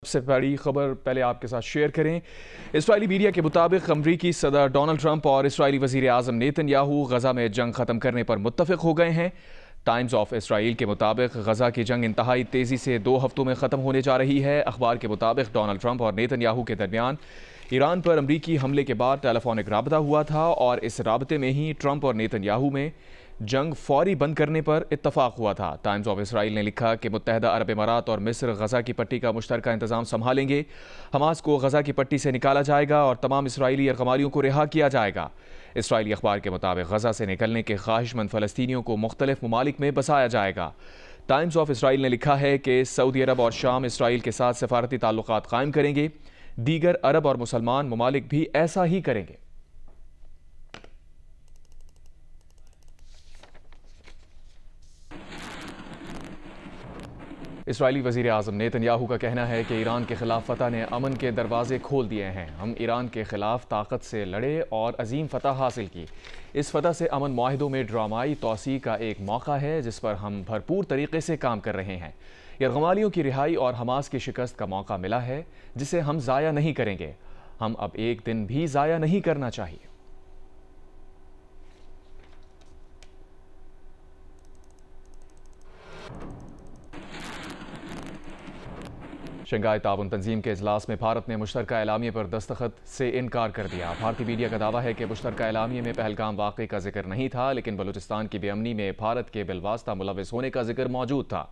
सबसे बड़ी खबर पहले आपके साथ शेयर करें। इस्राएली मीडिया के मुताबिक अमरीकी सदर डोनाल्ड ट्रंप और इस्राएली वज़ीर आज़म नेतन्याहू गजा में जंग खत्म करने पर मुत्तफिक हो गए हैं। टाइम्स ऑफ इसराइल के मुताबिक गजा की जंग इंतहाई तेज़ी से 2 हफ्तों में ख़त्म होने जा रही है। अखबार के मुताबिक डोनाल्ड ट्रंप और नेतन्याहू के दरमियान ईरान पर अमरीकी हमले के बाद टेलीफोनिक राबता हुआ था और इस राबते में ही ट्रंप और नेतन्याहू में जंग फौरी बंद करने पर इत्तफाक हुआ था। टाइम्स ऑफ इसराइल ने लिखा कि मुत्तहदा अरब इमारात और मिस्र गजा की पट्टी का मुश्तरका इंतजाम संभालेंगे। हमास को गजा की पट्टी से निकाला जाएगा और तमाम इसराइली यरगमालियों को रिहा किया जाएगा। इसराइली अखबार के मुताबिक गजा से निकलने के ख्वाहिशमंद फ़लस्तीनियों को मुख्तलिफ ममालिक में बसाया जाएगा। टाइम्स ऑफ इसराइल ने लिखा है कि सऊदी अरब और शाम इसराइल के साथ सफारती ताल्लुकात कायम करेंगे। दीगर अरब और मुसलमान ममालिक भी ऐसा ही करेंगे। इसराइली वज़ीर आज़म नेतन्याहू का कहना है कि ईरान के खिलाफ फतह ने अमन के दरवाजे खोल दिए हैं। हम ईरान के खिलाफ ताकत से लड़े और अजीम फतह हासिल की। इस फतह से अमन माहिदों में ड्रामाई तोसी का एक मौका है जिस पर हम भरपूर तरीके से काम कर रहे हैं। यरगमालियों की रिहाई और हमास की शिकस्त का मौका मिला है जिसे हम ज़ाया नहीं करेंगे। हम अब एक दिन भी ज़ाया नहीं करना चाहिए। शंघाई ताउन तंजीम के इजलास में भारत ने मुश्तरका एलामिया पर दस्तखत से इनकार कर दिया। भारतीय मीडिया का दावा है कि मुश्तरका एलामिया में पहलगाम वाक़े का जिक्र नहीं था, लेकिन बलूचिस्तान की बेअमनी में भारत के बिलवास्ता मुलविस होने का जिक्र मौजूद था।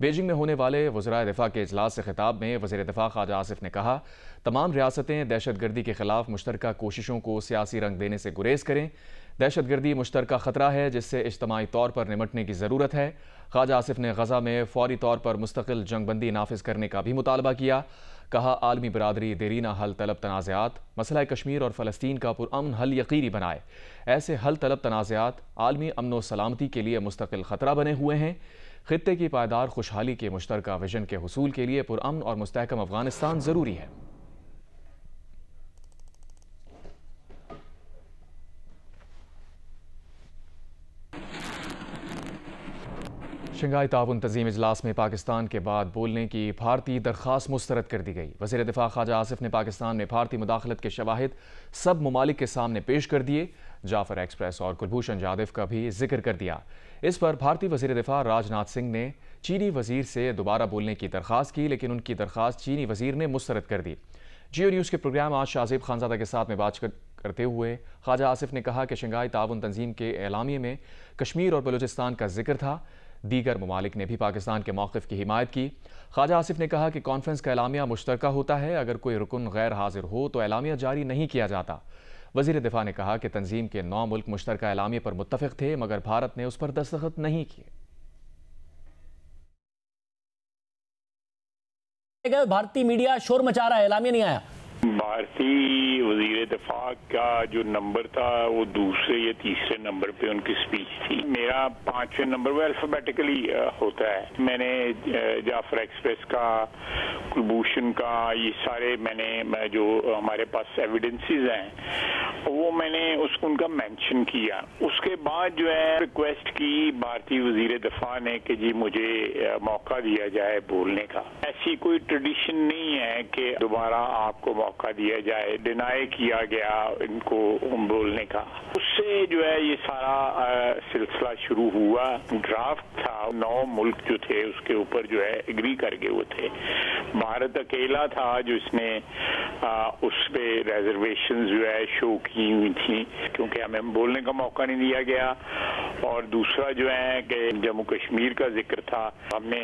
बीजिंग में होने वाले वज़राए दिफा के इजलास से खिताब में वज़ीर दिफा ख्वाजा आसिफ ने कहा, तमाम रियासतें दहशतगर्दी के खिलाफ मुश्तरका कोशिशों को सियासी रंग देने से गुरेज करें। दहशतगर्दी मुश्तरका ख़तरा है जिससे इज्तमाई तौर पर निमटने की ज़रूरत है। ख्वाजा आसिफ ने गजा में फौरी तौर पर मुस्तकिल जंगबंदी नाफिज करने का भी मुतालबा किया। कहा, आलमी बरादरी देरीना हल तलब तनाज़ात, मसला कश्मीर और फ़लस्तीन का पुरअमन हल यकीनी बनाए। ऐसे हल तलब तनाज़ात आलमी अमन व सलामती के लिए मुस्तकिल ख़तरा बने हुए हैं। खित्ते की पायदार खुशहाली के मुश्तरका विजन के हुसूल के लिए पुरअमन और मुस्तहकम अफगानिस्तान ज़रूरी है। शंघाई ताउन तंजीम इजलास में पाकिस्तान के बाद बोलने की भारतीय दरख्वास्त मुस्तरद कर दी गई। वज़ीर दिफा ख्वाजा आसिफ ने पाकिस्तान में भारतीय मुदाखलत के शवाहिद सब ममालिक के सामने पेश कर दिए। जाफर एक्सप्रेस और कुलभूषण जाधव का भी जिक्र कर दिया। इस पर भारतीय वज़ीर दिफा राजनाथ सिंह ने चीनी वज़ीर से दोबारा बोलने की दरख्वास्त की, लेकिन उनकी दरख्वास्त चीनी वज़ीर ने मुस्तरद कर दी। जियो न्यूज़ के प्रोग्राम आज शाहज़ेब खानज़ादा के साथ में बात करते हुए ख्वाजा आसिफ ने कहा कि शंघाई ताउन तंजीम के एलामिये में कश्मीर और बलूचिस्तान का जिक्र था। दीगर ममालिक ने भी पाकिस्तान के मौक़िफ़ की हिमायत की। ख्वाजा आसिफ ने कहा कि कॉन्फ्रेंस का एलामिया मुश्तरका होता है, अगर कोई रुकन गैर हाजिर हो तो एलामिया जारी नहीं किया जाता। वज़ीर दिफा ने कहा कि तंजीम के 9 मुल्क मुश्तरका एलामिया पर मुत्तफ़िक़ थे, मगर भारत ने उस पर दस्तखत नहीं किए। भारतीय मीडिया शोर मचा रहा है, एलामिया नहीं आया। भारतीय वजीर दिफा का जो नंबर था वो दूसरे या तीसरे नंबर पे उनकी स्पीच थी। मेरा 5वें नंबर वो अल्फाबेटिकली होता है। मैंने जाफर एक्सप्रेस का, कुलभूषण का, ये सारे मैंने जो हमारे पास एविडेंसेस हैं वो मैंने उनका मेंशन किया। उसके बाद जो है रिक्वेस्ट की भारतीय वजीर दिफा ने कि जी मुझे मौका दिया जाए बोलने का। ऐसी कोई ट्रेडिशन नहीं है कि दोबारा आपको मौका दिया जाए। डिनाई किया गया इनको बोलने का। उससे जो है ये सारा सिलसिला शुरू हुआ। ड्राफ्ट था, 9 मुल्क जो थे उसके ऊपर जो है एग्री करके वो थे। भारत अकेला था जो इसने उस पे रिजर्वेशन जो है शो की हुई थी, क्योंकि हमें बोलने का मौका नहीं दिया गया। और दूसरा जो है कि जम्मू कश्मीर का जिक्र था, हमने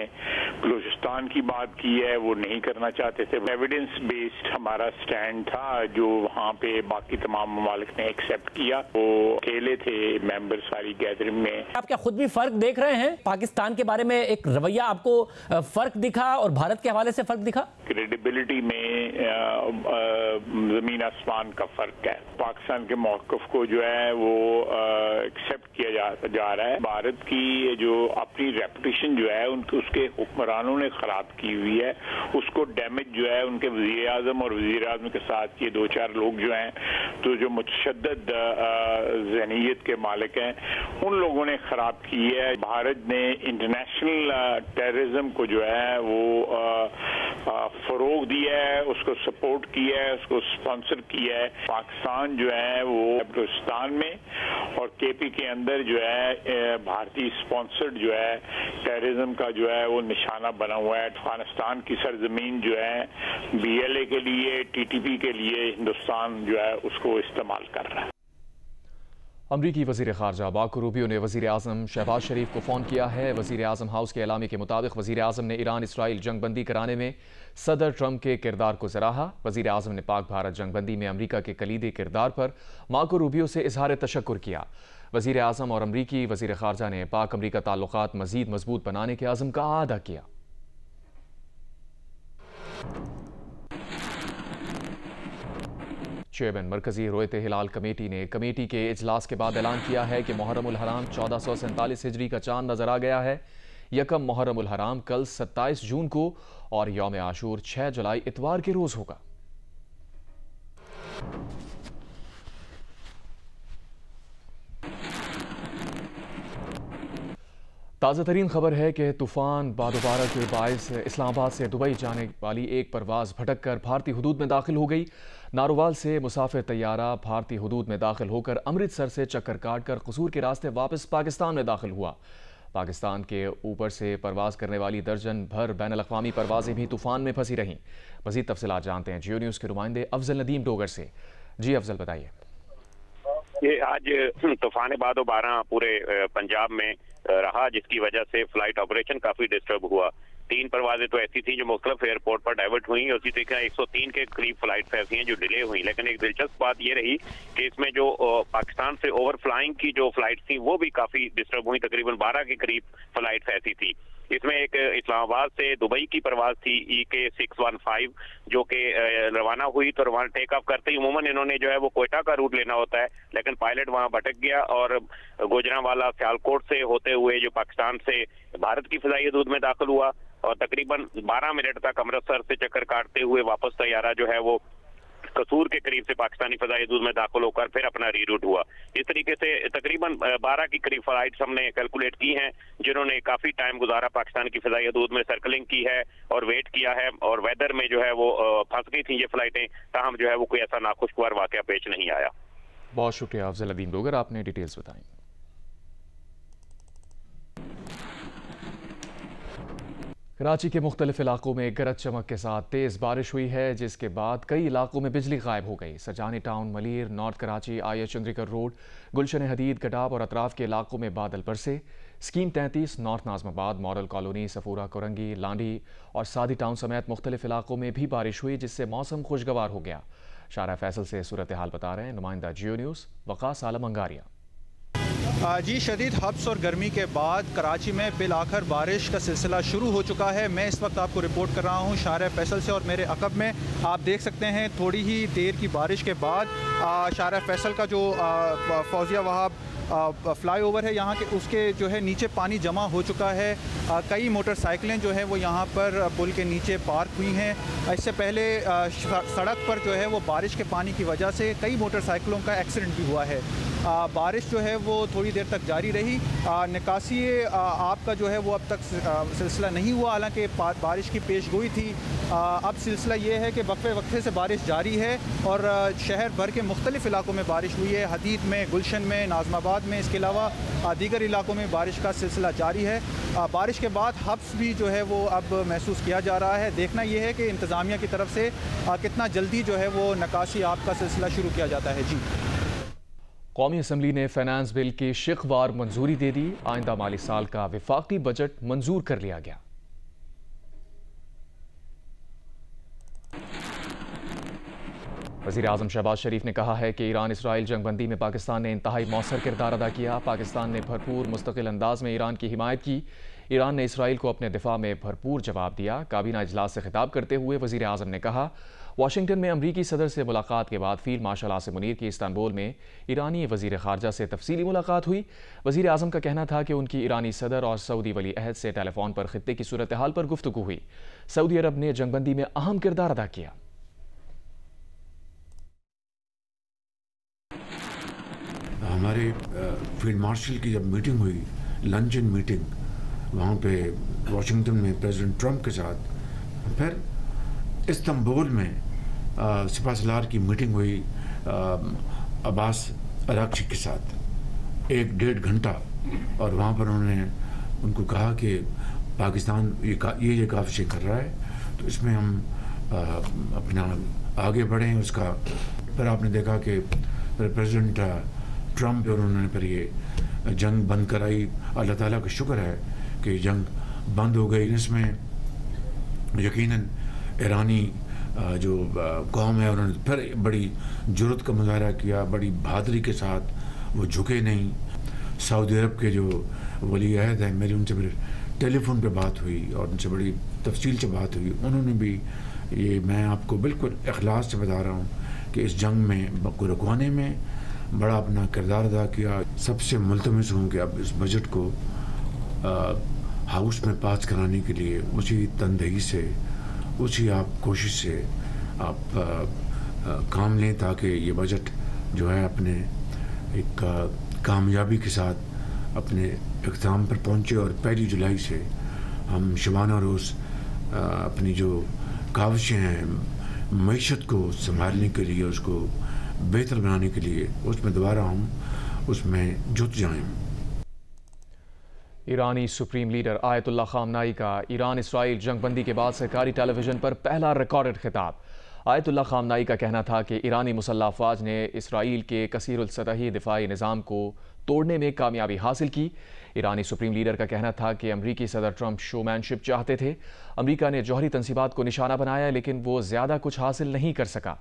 बलूचिस्तान की बात की है, वो नहीं करना चाहते थे। एविडेंस बेस्ड हमारा स्टैंड था जो वहाँ पे बाकी तमाम ममालिक ने एक्सेप्ट किया। वो अकेले थे मेंबर सारी गैदरिंग में। आप क्या खुद भी फर्क देख रहे हैं? पाकिस्तान के बारे में एक रवैया आपको फर्क दिखा और भारत के हवाले से फर्क दिखा? क्रेडिबिलिटी में जमीन आसमान का फर्क है। पाकिस्तान के मौक़िफ़ को जो है वो एक्सेप्ट किया जा रहा है। भारत की जो अपनी रेपुटेशन जो है उसके हुक्मरानों ने खराब की हुई है। उसको डैमेज जो है उनके वज़ीर आज़म और वज़ीर आज़म के साथ ये 2-4 लोग जो हैं तो जो मुतशद्दद ज़हनीयत के मालिक हैं उन लोगों ने खराब की है। भारत ने इंटरनेशनल टेररिज्म को जो है वो फरोग दिया है, उसको सपोर्ट किया है, उसको स्पॉन्सर किया है। पाकिस्तान जो है वो बलूचिस्तान में और केपी के अंदर जो है भारतीय स्पॉन्सर्ड जो है टेररिज्म का जो है वो निशाना बना हुआ है। अफगानिस्तान की सरजमीन जो है BLA के लिए, TTP के लिए हिंदुस्तान जो है उसको इस्तेमाल कर रहा है। अमरीकी वज़ीर ख़ारजा मार्को रूबियो ने वज़ीर आज़म शहबाज शरीफ को फ़ोन किया है। वज़ीर आज़म हाउस के एलामी के मुताबिक वज़ीर आज़म ने ईरान इसराइल जंगबंदी कराने में सदर ट्रंप के किरदार को सराहा। वज़ीर आज़म ने पाक भारत जंगबंदी में अमरीका के कलीदी किरदार पर मार्को रूबियो से इजहार तशक्कुर किया। वज़ीर आज़म और अमरीकी वज़ीर ख़ारजा ने पाक अमरीका ताल्लुकात मज़ीद मजबूत बनाने के आज़म का आदा किया। चेयरमैन मरकजी रोयत हिलाल कमेटी ने कमेटी के इजलास के बाद ऐलान किया है कि मुहर्रम उल हराम 1447 हिजरी का चांद नजर आ गया है। यकम मुहर्रम उल हराम कल 27 जून को और यौम आशूर 6 जुलाई इतवार के रोज होगा। ताज़ा तरीन खबर है कि तूफान बादोबारा के बायस इस्लामाबाद से दुबई जाने वाली एक परवाज भटक कर भारतीय हुदूद में दाखिल हो गई। नारोवाल से मुसाफिर तैयारा भारतीय हुदूद में दाखिल होकर अमृतसर से चक्कर काटकर कसूर के रास्ते वापस पाकिस्तान में दाखिल हुआ। पाकिस्तान के ऊपर से परवाज करने वाली दर्जन भर बैनुल-अक़वामी परवाजें भी तूफान में फंसी रहीं। मज़ीद तफसीलात जानते हैं जियो न्यूज़ के नुमाइंदे अफजल नदीम डोगर से। जी अफजल, बताइए। ये आज तूफान बादोबारा पूरे पंजाब में रहा, जिसकी वजह से फ्लाइट ऑपरेशन काफी डिस्टर्ब हुआ। 3 परवाजें तो ऐसी थी जो मुख्तलिफ एयरपोर्ट पर डाइवर्ट हुई। उसी तरीके 103 के करीब फ्लाइट्स ऐसी हैं जो डिले हुई। लेकिन एक दिलचस्प बात ये रही कि इसमें जो पाकिस्तान से ओवरफ्लाइंग की जो फ्लाइट थी वो भी काफी डिस्टर्ब हुई। तकरीबन 12 के करीब फ्लाइट्स ऐसी थी। इसमें एक इस्लामाबाद से दुबई की परवाज थी EK 615 जो कि रवाना हुई। तो रवाना टेक ऑफ करते ही उमूमन इन्होंने जो है वो कोयटा का रूट लेना होता है, लेकिन पायलट वहां भटक गया और गुजरांवाला सियालकोट से होते हुए जो पाकिस्तान से भारत की फ़िज़ाई हदूद में दाखिल हुआ और तकरीबन 12 मिनट तक अमृतसर से चक्कर काटते हुए वापस तैयारा जो है वो कसूर के करीब से पाकिस्तानी फ़िज़ाई हदूद में दाखिल होकर फिर अपना रीरूट हुआ। इस तरीके से तकरीबन 12 की करीब फ्लाइट्स हमने कैलकुलेट की हैं जिन्होंने काफी टाइम गुजारा पाकिस्तान की फ़िज़ाई हदूद में, सर्कलिंग की है और वेट किया है और वेदर में जो है वो फंस गई थी ये फ्लाइटें। ताहम जो है वो कोई ऐसा नाखुशगवार वाकया पेश नहीं आया। बहुत शुक्रिया अफजल नदीम डोगर, आपने डिटेल्स बताई। कराची के मुख्तलिफ इलाकों में गरज चमक के साथ तेज़ बारिश हुई है, जिसके बाद कई इलाकों में बिजली गायब हो गई। Surjani Town, Malir, North Karachi, IH Chundrigar Road, Gulshan Hadeed, Gadap और अतराफ के इलाकों में बादल बरसे। Scheme 33, North Nazimabad, Model Colony, Safoora, Korangi, Landhi और सादी टाउन समेत मुख्तलिफ इलाकों में भी बारिश हुई, जिससे मौसम खुशगवार हो गया। शारा फैसल से सूरत हाल बता रहे हैं नुमाइंदा जियो न्यूज़ वकास आलम अंगारिया। जी, शदीद हब्स और गर्मी के बाद कराची में बिल आखिर बारिश का सिलसिला शुरू हो चुका है। मैं इस वक्त आपको रिपोर्ट कर रहा हूँ शारा फैसल से और मेरे अकब में आप देख सकते हैं थोड़ी ही देर की बारिश के बाद शारा फैसल का जो फौजिया वहाब फ्लाईओवर है यहाँ के, उसके जो है नीचे पानी जमा हो चुका है। कई मोटरसाइकिलें जो है वो यहाँ पर पुल के नीचे पार्क हुई हैं। इससे पहले सड़क पर जो है वो बारिश के पानी की वजह से कई मोटरसाइकिलों का एक्सीडेंट भी हुआ है। बारिश जो है वो थोड़ी देर तक जारी रही। निकासी आपका जो है वो अब तक सिलसिला नहीं हुआ, हालांकि बारिश की पेशगोई थी। अब सिलसिला ये है कि वक्फे वक्फे से बारिश जारी है और शहर भर के मुख्तलिफ इलाकों में बारिश हुई है। हदीद में, गुलशन में, नाजमाबाद में, इसके अलावा दीगर इलाकों में बारिश का सिलसिला जारी है। बारिश के बाद हब्स भी जो है वो अब महसूस किया जा रहा है। देखना यह है कि इंतज़ामिया की तरफ से कितना जल्दी जो है वो निकासी आपका सिलसिला शुरू किया जाता है। जी, कौमी असम्बली ने फाइनेंस बिल की शिकवार मंजूरी दे दी। आइंदा माली साल का विफाकी बजट मंजूर कर लिया गया। वज़ीर आज़म शहबाज शरीफ ने कहा है कि ईरान इसराइल जंगबंदी में पाकिस्तान ने इंतहाई मौसर किरदार अदा किया। पाकिस्तान ने भरपूर मुस्तकिल अंदाज में ईरान की हिमायत की। ईरान ने इसराइल को अपने दिफा में भरपूर जवाब दिया। काबीना इजलास से खिताब करते हुए वज़ीर आज़म ने कहा, वाशिंगटन में अमरीकी सदर से मुलाकात के बाद फील्ड मार्शल आसिम मुनीर की इस्तांबुल में ईरानी वज़ीर ख़ारजा से तफसीली मुलाकात हुई। वज़ीर आज़म का कहना था कि उनकी ईरानी सदर और सऊदी वली अहद से टेलीफोन पर खित्ते की सूरत हाल पर गुफ्तगू हुई। सऊदी अरब ने जंगबंदी में अहम किरदार अदा किया। हमारे फील्ड मार्शल की जब मीटिंग हुई, लंचन मीटिंग, वहाँ पे वाशिंगटन में प्रेसिडेंट ट्रंप के साथ, फिर इस्तांबुल में सिपहसालार की मीटिंग हुई अब्बास अरागची के साथ 1-1.5 घंटा, और वहाँ पर उन्होंने उनको कहा कि पाकिस्तान ये काविशें कर रहा है, तो इसमें हम अपना आगे बढ़ें। उसका फिर आपने देखा कि प्रेसिडेंट ट्रंप और उन्होंने फिर ये जंग बंद कराई। अल्लाह ताला का शुक्र है कि जंग बंद हो गई। इसमें यकीनन ईरानी जो कौम है उन्होंने फिर बड़ी जुर्रत का मुजाहरा किया, बड़ी बहादुरी के साथ वो झुके नहीं। सऊदी अरब के जो वली अहद हैं, मेरी उनसे फिर टेलीफोन पे बात हुई और उनसे बड़ी तफसील से बात हुई। उन्होंने भी ये, मैं आपको बिल्कुल इखलास से बता रहा हूँ कि इस जंग में को रुकवाने में बड़ा अपना किरदार अदा किया। सबसे मुल्तमस हूँ कि अब इस बजट को हाउस में पास कराने के लिए उसी तनदेही से, उसी आप कोशिश से आप काम लें, ताकि ये बजट जो है अपने एक कामयाबी के साथ अपने इख्तिताम पर पहुँचे और 1 जुलाई से हम शबाना रोज़ अपनी जो काविशें हैं मईशत को संभालने के लिए, उसको बेहतर बनाने के लिए, उसमें दोबारा हम उसमें जुट जाएं। ईरानी सुप्रीम लीडर आयतुल्लाह खामनाई का ईरान इसराइल जंगबंदी के बाद सरकारी टेलीविजन पर पहला रिकॉर्डेड खिताब। आयतुल्लाह खामनाई का कहना था कि ईरानी मुसल्लह अफवाज ने इसराइल के कसीरुल सतही दिफाई निज़ाम को तोड़ने में कामयाबी हासिल की। ईरानी सुप्रीम लीडर का कहना था कि अमरीकी सदर ट्रंप शोमैनशिप चाहते थे। अमरीका ने जौहरी तंसीबात को निशाना बनाया, लेकिन वो ज़्यादा कुछ हासिल नहीं कर सका।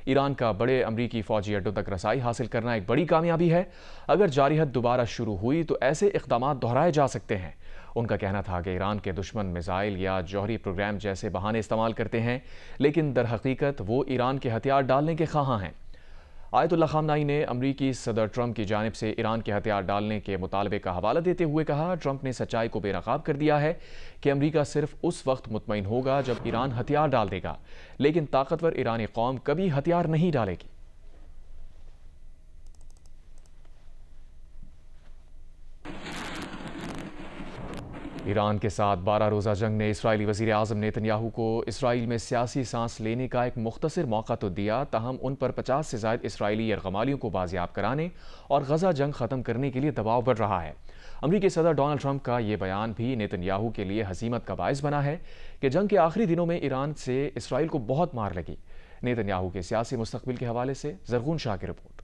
ईरान का बड़े अमरीकी फ़ौजी अड्डों तक रसाई हासिल करना एक बड़ी कामयाबी है। अगर जारिहत दोबारा शुरू हुई तो ऐसे इक़दाम दोहराए जा सकते हैं। उनका कहना था कि ईरान के दुश्मन मिसाइल या जौहरी प्रोग्राम जैसे बहाने इस्तेमाल करते हैं, लेकिन दर हकीकत वो ईरान के हथियार डालने के ख़्वाहां हैं। आयतुल्लाह खामनाई ने अमरीकी सदर ट्रंप की जानिब से ईरान के हथियार डालने के मुतालबे का हवाला देते हुए कहा, ट्रंप ने सच्चाई को बेनकाब कर दिया है कि अमरीका सिर्फ उस वक्त मुतमईन होगा जब ईरान हथियार डाल देगा, लेकिन ताकतवर ईरानी कौम कभी हथियार नहीं डालेगी। ईरान के साथ 12 रोज़ा जंग ने इसराइली वज़ीर आज़म नेतन्याहू को इसराइल में सियासी सांस लेने का एक मुख्तसर मौका तो दिया, ताहम उन पर 50 से ज़ायद इसराइली यरगमालियों को बाजियाब कराने और गजा जंग ख़त्म करने के लिए दबाव बढ़ रहा है। अमरीकी सदर डोनाल्ड ट्रंप का ये बयान भी नेतन्याहू के लिए हसीमत का बायस बना है कि जंग के आखिरी दिनों में ईरान से इसराइल को बहुत मार लगी। नेतन्याहू के सियासी मुस्तकबिल के हवाले से ज़रगून शाह की रिपोर्ट।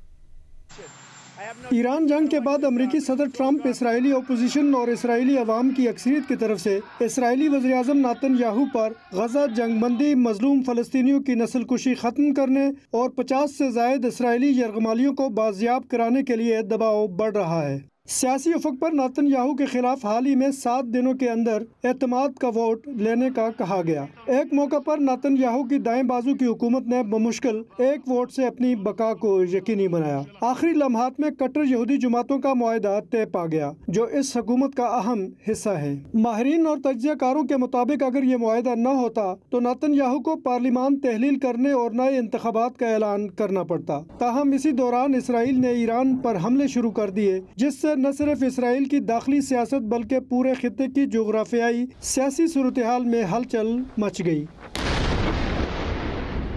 ईरान जंग के बाद अमरीकी सदर ट्रंप इसराइली ओपोजिशन और इसराइली अवाम की अक्सरियत की तरफ से इसराइली वज़ीर आज़म नेतन्याहू पर गजा जंगबंदी, मजलूम फ़लस्तीनियों की नस्लकुशी ख़त्म करने और 50 से ज़ायद इसराइली यरगमालियों को बाजियाब कराने के लिए दबाव बढ़ रहा है। सियासी उफक पर नेतन्याहू के खिलाफ हाल ही में 7 दिनों के अंदर एतमाद का वोट लेने का कहा गया। एक मौका पर नेतन्याहू की दाएं बाजू की हुकूमत ने बमुश्किल 1 वोट से अपनी बका को यकीनी बनाया। आखिरी लम्हात में कट्टर यहूदी जमातों का मुआहदा तय पा गया, जो इस हुकूमत का अहम हिस्सा है। माहिरीन और तज्जियाकारों के मुताबिक अगर ये मुआहदा न होता तो नेतन्याहू को पार्लिमान तहलील करने और नए इंतखाबात का ऐलान करना पड़ता। ताहम इसी दौरान इसराइल ने ईरान पर हमले शुरू कर दिए, जिससे न सिर्फ इसराइल की दाखिली सियासत बल्कि पूरे खित्ते की जोग्राफियाई सियासी सूरत-ए-हाल में हलचल मच गई।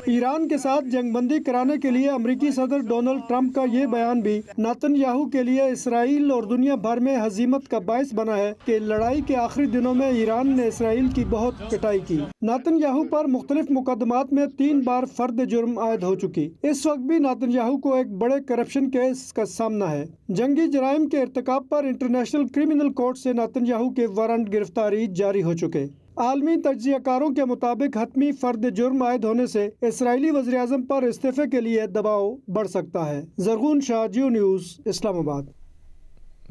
ईरान के साथ जंगबंदी कराने के लिए अमरीकी सदर डोनाल्ड ट्रंप का ये बयान भी नेतन्याहू के लिए इसराइल और दुनिया भर में हजीमत का बायस बना है कि लड़ाई के आखिरी दिनों में ईरान ने इसराइल की बहुत पिटाई की। नेतन्याहू पर मुख्तलिफ मुकदमात में 3 बार फर्द जुर्म आयद हो चुकी। इस वक्त भी नेतन्याहू को एक बड़े करप्शन केस का सामना है। जंगी जराइम के इर्तिकाब पर इंटरनेशनल क्रिमिनल कोर्ट से नेतन्याहू के वारंट गिरफ्तारी जारी हो चुके। आलमी तज्जियाकारों के मुताबिक हतमी फर्द जुर्म आयद होने से इसराइली वज़ीर-ए-आज़म पर इस्तीफे के लिए दबाव बढ़ सकता है। ज़रगून शाह, जियो न्यूज़, इस्लामाबाद।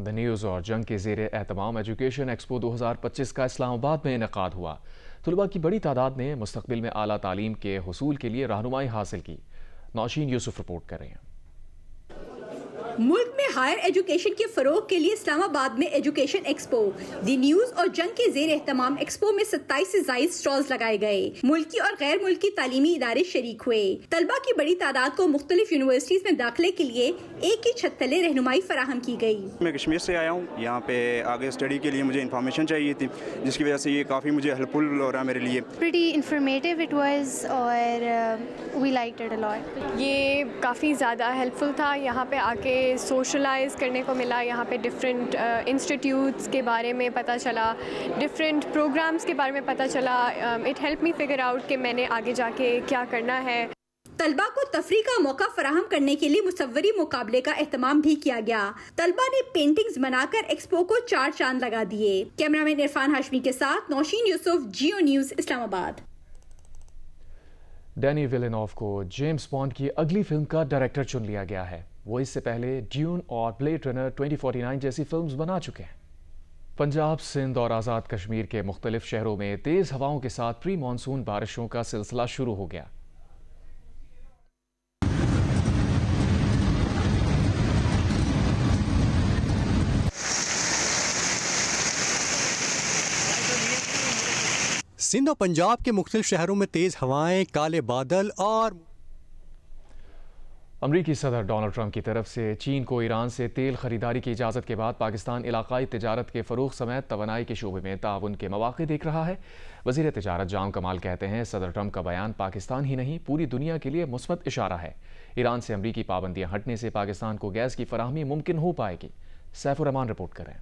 द न्यूज़ और जंग के ज़ेरे एहतमाम एजुकेशन एक्सपो 2025 का इस्लामाबाद में इनेकाद हुआ। तुलबा की बड़ी तादाद ने मुस्तकबिल में आला तालीम के हुसूल के लिए रहनुमाई हासिल की। नौशीन यूसुफ रिपोर्ट कर रहे हैं। मुल्क में हायर एजुकेशन के फरोग के लिए इस्लामाबाद में एजुकेशन एक्सपो, दी न्यूज और जंग के जेर एहतमाम एक्सपो में 27 से ज़ायद स्टॉल्स लगाए गए। मुल्की और गैर मुल्की तालीमी इदारे शरीक हुए। तलबा की बड़ी तादाद को मुख्तलिफ यूनिवर्सिटीज में दाखिले के लिए एक ही छत तले रहनुमाई फराहम की गई। मैं कश्मीर से आया हूँ, यहाँ पे आगे स्टडी के लिए मुझे इन्फॉर्मेशन चाहिए थी, जिसकी वजह से ये काफ़ी मुझे हेल्पफुल हो रहा है मेरे लिए। प्रीटी इन्फॉर्मेटिव इट वाज और we liked it a lot. ये काफ़ी ज़्यादा हेल्पफुल था। यहाँ पे आके सोशलाइज करने को मिला, यहाँ पे डिफरेंट इंस्टीट्यूट्स के बारे में पता चला, डिफरेंट प्रोग्राम्स के बारे में पता चला। It help me figure out कि मैंने आगे जाके क्या करना है। तलबा को तफरी का मौका फराहम करने के लिए मुसव्वरी मुकाबले का एहतमाम भी किया गया। तलबा ने पेंटिंग्स बनाकर एक्सपो को 4 चांद लगा दिए। कैमरामैन इरफान हाशमी के साथ नौशीन यूसुफ, जियो न्यूज़, इस्लामाबाद। डैनी विलेनॉफ को जेम्स बॉन्ड की अगली फिल्म का डायरेक्टर चुन लिया गया है। वो इससे पहले ड्यून और ब्लेड रनर 2049 जैसी फिल्म्स बना चुके हैं। पंजाब, सिंध और आज़ाद कश्मीर के मुख्तलिफ शहरों में तेज़ हवाओं के साथ प्री मानसून बारिशों का सिलसिला शुरू हो गया। सिंध और पंजाब के मुख्तलिफ शहरों में तेज हवाएं, काले बादल और अमरीकी सदर डोनाल्ड ट्रंप की तरफ से चीन को ईरान से तेल खरीदारी की इजाज़त के बाद पाकिस्तान इलाकाई तिजारत के फ़रोग़ समेत तवानाई के शोबे में ताउन के मौक़े देख रहा है। वज़ीर तिजारत जाम कमाल कहते हैं, सदर ट्रंप का बयान पाकिस्तान ही नहीं पूरी दुनिया के लिए मुस्बत इशारा है। ईरान से अमरीकी पाबंदियाँ हटने से पाकिस्तान को गैस की फराहमी मुमकिन हो पाएगी। सैफुर रहमान रिपोर्ट करें।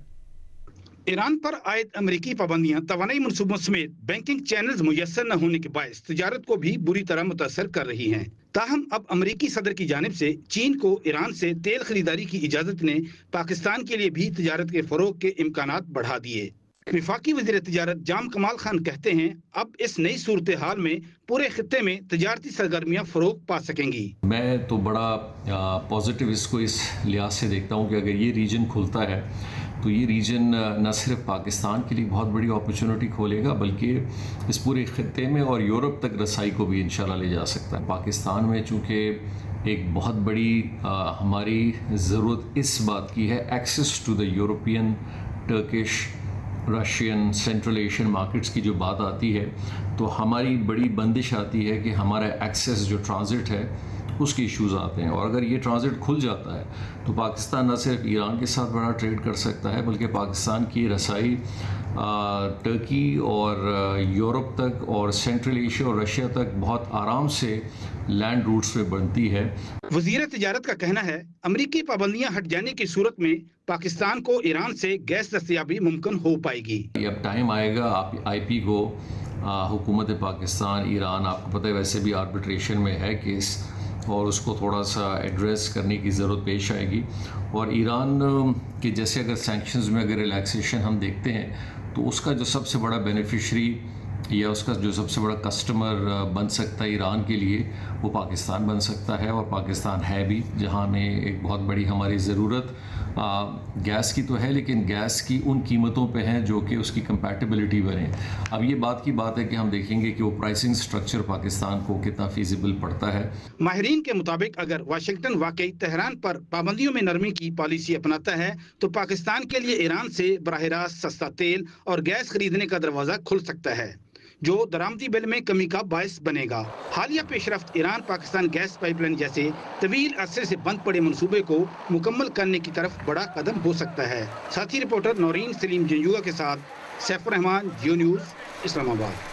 ईरान पर आयद अमेरिकी पाबंदियां तवानाई मनसूबों समेत बैंकिंग चैनल्स मुयस्सर न होने के बायस तिजारत को भी बुरी तरह मुतासर कर रही हैं। ताहम अब अमेरिकी सदर की जानिब से चीन को ईरान से तेल खरीदारी की इजाजत ने पाकिस्तान के लिए भी तिजारत के फरोग के इम्कानात बढ़ा दिए। विफाकी वज़ीर तिजारत जाम कमाल खान कहते हैं, अब इस नई सूरत हाल में पूरे खित्ते में तिजारती सरगर्मियां फरोग पा सकेंगी। मैं तो बड़ा पॉजिटिव इसको इस लिहाज से देखता हूँ कि अगर ये रीजन खुलता है तो ये रीजन न सिर्फ पाकिस्तान के लिए बहुत बड़ी अपॉर्चुनिटी खोलेगा, बल्कि इस पूरे खित्ते में और यूरोप तक रसाई को भी इंशाल्लाह ले जा सकता है। पाकिस्तान में चूँकि एक बहुत बड़ी हमारी ज़रूरत इस बात की है, access to the European, Turkish, Russian, Central Asian markets की जो बात आती है, तो हमारी बड़ी बंदिश आती है कि हमारा एक्सेस जो ट्रांजिट है उसके इश्यूज़ आते हैं। और अगर ये ट्रांजिट खुल जाता है तो पाकिस्तान न सिर्फ ईरान के साथ बड़ा ट्रेड कर सकता है, बल्कि पाकिस्तान की रसाई टर्की और यूरोप तक और सेंट्रल एशिया और रशिया तक बहुत आराम से लैंड रूट्स पे बनती है। वज़ीर तिजारत का कहना है, अमरीकी पाबंदियां हट जाने की सूरत में पाकिस्तान को ईरान से गैस दस्तयाबी मुमकिन हो पाएगी। अब टाइम आएगा, आप IP को हुकूमत पाकिस्तान, ईरान, आपको पता है वैसे भी आर्बिट्रेशन में है केस, और उसको थोड़ा सा एड्रेस करने की ज़रूरत पेश आएगी। और ईरान के जैसे अगर सैंक्शंस में अगर रिलैक्सेशन हम देखते हैं तो उसका जो सबसे बड़ा बेनिफिशरी या उसका जो सबसे बड़ा कस्टमर बन सकता है ईरान के लिए, वो पाकिस्तान बन सकता है। और पाकिस्तान है भी, जहाँ में एक बहुत बड़ी हमारी ज़रूरत गैस की तो है, लेकिन गैस की उन कीमतों पे है जो कि उसकी कंपैटिबिलिटी बने। अब ये बात की बात है कि हम देखेंगे कि वो प्राइसिंग स्ट्रक्चर पाकिस्तान को कितना फीजिबल पड़ता है। माहिरीन के मुताबिक अगर वाशिंगटन वाकई तेहरान पर पाबंदियों में नरमी की पॉलिसी अपनाता है तो पाकिस्तान के लिए ईरान से बराह रास्त सस्ता तेल और गैस खरीदने का दरवाज़ा खुल सकता है, जो दरामदी बिल में कमी का बायस बनेगा। हालिया पेशरफ्त ईरान पाकिस्तान गैस पाइपलाइन जैसे तवील अरसे से बंद पड़े मंसूबे को मुकम्मल करने की तरफ बड़ा कदम हो सकता है। साथी रिपोर्टर नौरीन सलीम जंजुआ के साथ सैफुर रहमान, जियो न्यूज़, इस्लामाबाद।